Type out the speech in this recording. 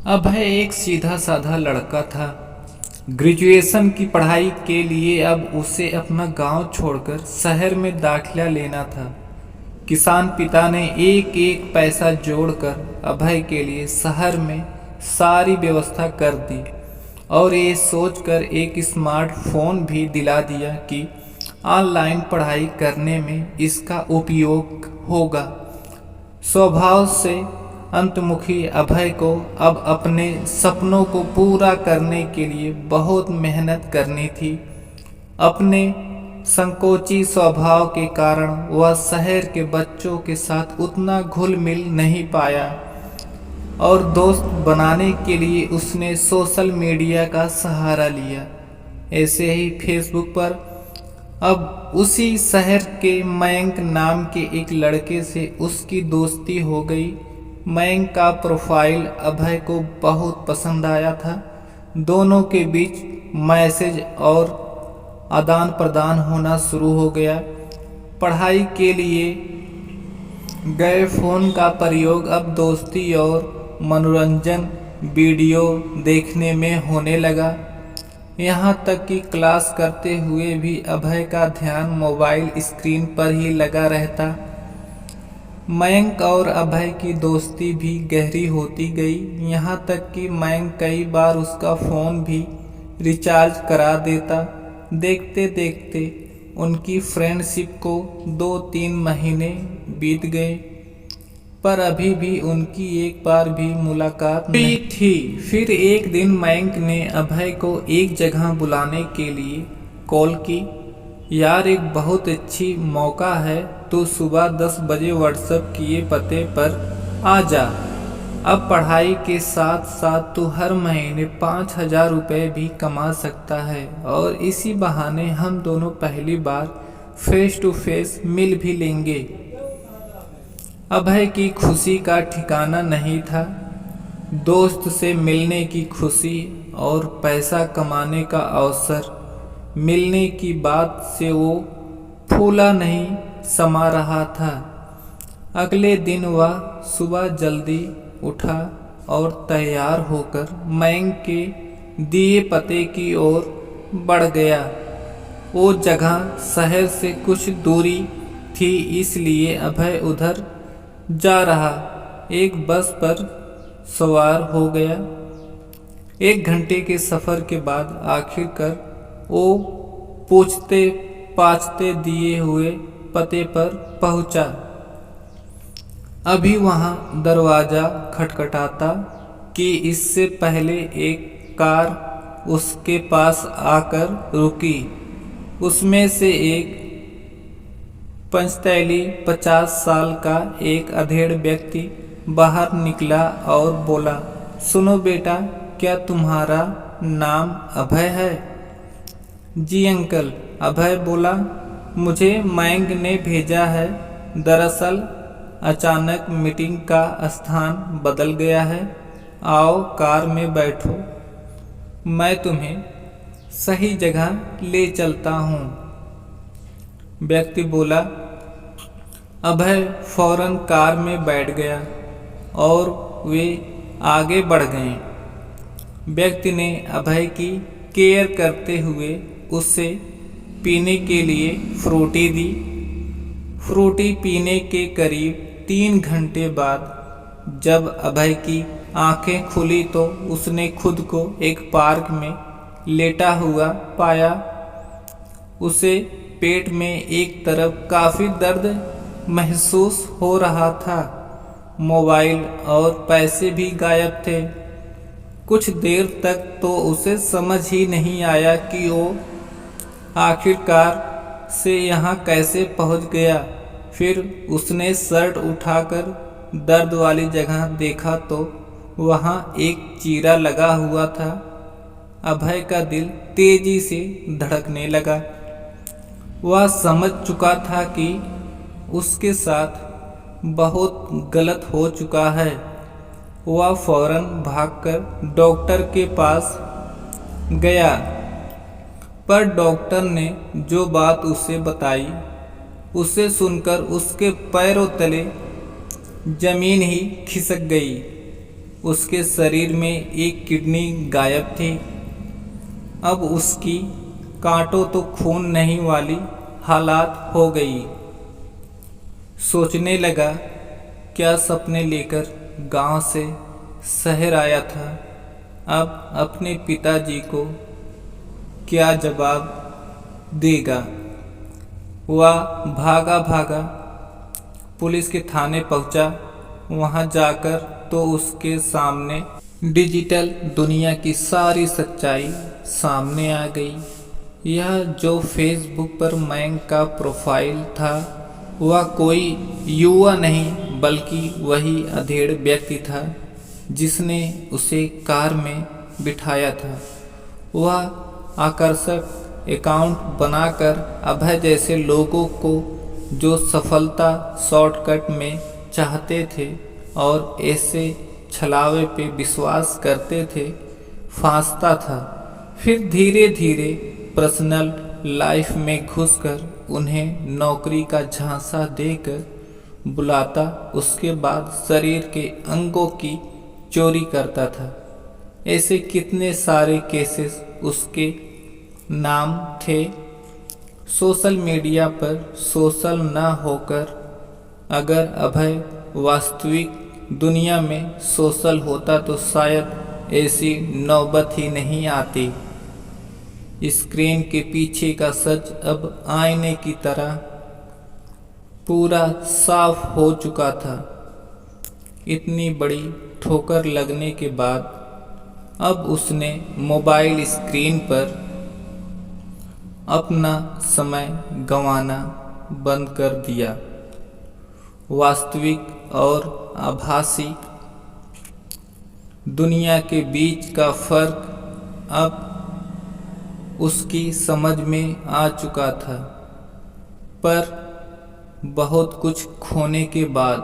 अभय एक सीधा साधा लड़का था। ग्रेजुएशन की पढ़ाई के लिए अब उसे अपना गांव छोड़कर शहर में दाखिला लेना था। किसान पिता ने एक एक पैसा जोड़कर अभय के लिए शहर में सारी व्यवस्था कर दी और ये सोचकर एक स्मार्टफोन भी दिला दिया कि ऑनलाइन पढ़ाई करने में इसका उपयोग होगा। स्वभाव से अंतर्मुखी अभय को अब अपने सपनों को पूरा करने के लिए बहुत मेहनत करनी थी। अपने संकोची स्वभाव के कारण वह शहर के बच्चों के साथ उतना घुल मिल नहीं पाया और दोस्त बनाने के लिए उसने सोशल मीडिया का सहारा लिया। ऐसे ही फेसबुक पर अब उसी शहर के मयंक नाम के एक लड़के से उसकी दोस्ती हो गई। मयंक का प्रोफाइल अभय को बहुत पसंद आया था। दोनों के बीच मैसेज और आदान प्रदान होना शुरू हो गया। पढ़ाई के लिए गए फ़ोन का प्रयोग अब दोस्ती और मनोरंजन वीडियो देखने में होने लगा। यहाँ तक कि क्लास करते हुए भी अभय का ध्यान मोबाइल स्क्रीन पर ही लगा रहता। मयंक और अभय की दोस्ती भी गहरी होती गई। यहाँ तक कि मयंक कई बार उसका फ़ोन भी रिचार्ज करा देता। देखते देखते उनकी फ्रेंडशिप को 2-3 महीने बीत गए, पर अभी भी उनकी एक बार भी मुलाकात नहीं थी। फिर एक दिन मयंक ने अभय को एक जगह बुलाने के लिए कॉल की। यार, एक बहुत अच्छी मौका है, तो सुबह 10 बजे व्हाट्सएप किए पते पर आ जा। अब पढ़ाई के साथ साथ तू हर महीने 5,000 रुपये भी कमा सकता है और इसी बहाने हम दोनों पहली बार फेस टू फेस मिल भी लेंगे। अभय की खुशी का ठिकाना नहीं था। दोस्त से मिलने की खुशी और पैसा कमाने का अवसर मिलने की बात से वो फूला नहीं समा रहा था। अगले दिन वह सुबह जल्दी उठा और तैयार होकर मयंक के दिए पते की ओर बढ़ गया। वो जगह शहर से कुछ दूरी थी, इसलिए अभय उधर जा रहा। एक बस पर सवार हो गया। 1 घंटे के सफ़र के बाद आखिरकार वो पूछते पाछते दिए हुए पते पर पहुंचा। अभी वहां दरवाज़ा खटखटाता कि इससे पहले एक कार उसके पास आकर रुकी। उसमें से एक 45-50 साल का एक अधेड़ व्यक्ति बाहर निकला और बोला, सुनो बेटा, क्या तुम्हारा नाम अभय है? जी अंकल, अभय बोला, मुझे मयंक ने भेजा है। दरअसल अचानक मीटिंग का स्थान बदल गया है। आओ कार में बैठो, मैं तुम्हें सही जगह ले चलता हूँ। व्यक्ति बोला। अभय फौरन कार में बैठ गया और वे आगे बढ़ गए। व्यक्ति ने अभय की केयर करते हुए उसे पीने के लिए फ्रूटी दी। फ्रूटी पीने के करीब 3 घंटे बाद जब अभय की आंखें खुली तो उसने खुद को एक पार्क में लेटा हुआ पाया। उसे पेट में एक तरफ काफ़ी दर्द महसूस हो रहा था। मोबाइल और पैसे भी गायब थे। कुछ देर तक तो उसे समझ ही नहीं आया कि वो आखिरकार से यहाँ कैसे पहुँच गया। फिर उसने शर्ट उठाकर दर्द वाली जगह देखा तो वहाँ एक चीरा लगा हुआ था। अभय का दिल तेजी से धड़कने लगा। वह समझ चुका था कि उसके साथ बहुत गलत हो चुका है। वह फौरन भागकर डॉक्टर के पास गया, पर डॉक्टर ने जो बात उसे बताई उसे सुनकर उसके पैरों तले जमीन ही खिसक गई। उसके शरीर में एक किडनी गायब थी। अब उसकी काटो तो खून नहीं वाली हालात हो गई। सोचने लगा, क्या सपने लेकर गांव से शहर आया था। अब अपने पिताजी को क्या जवाब देगा। वह भागा भागा पुलिस के थाने पहुंचा। वहां जाकर तो उसके सामने डिजिटल दुनिया की सारी सच्चाई सामने आ गई। यह जो फेसबुक पर मैंग का प्रोफाइल था, वह कोई युवा नहीं बल्कि वही अधेड़ व्यक्ति था जिसने उसे कार में बिठाया था। वह आकर्षक अकाउंट बनाकर अभय जैसे लोगों को जो सफलता शॉर्टकट में चाहते थे और ऐसे छलावे पे विश्वास करते थे, फांसता था। फिर धीरे धीरे पर्सनल लाइफ में घुसकर उन्हें नौकरी का झांसा देकर बुलाता। उसके बाद शरीर के अंगों की चोरी करता था। ऐसे कितने सारे केसेस उसके नाम थे। सोशल मीडिया पर सोशल न होकर अगर अभय वास्तविक दुनिया में सोशल होता तो शायद ऐसी नौबत ही नहीं आती। स्क्रीन के पीछे का सच अब आईने की तरह पूरा साफ हो चुका था। इतनी बड़ी ठोकर लगने के बाद अब उसने मोबाइल स्क्रीन पर अपना समय गंवाना बंद कर दिया। वास्तविक और आभासी दुनिया के बीच का फर्क अब उसकी समझ में आ चुका था। पर बहुत कुछ खोने के बाद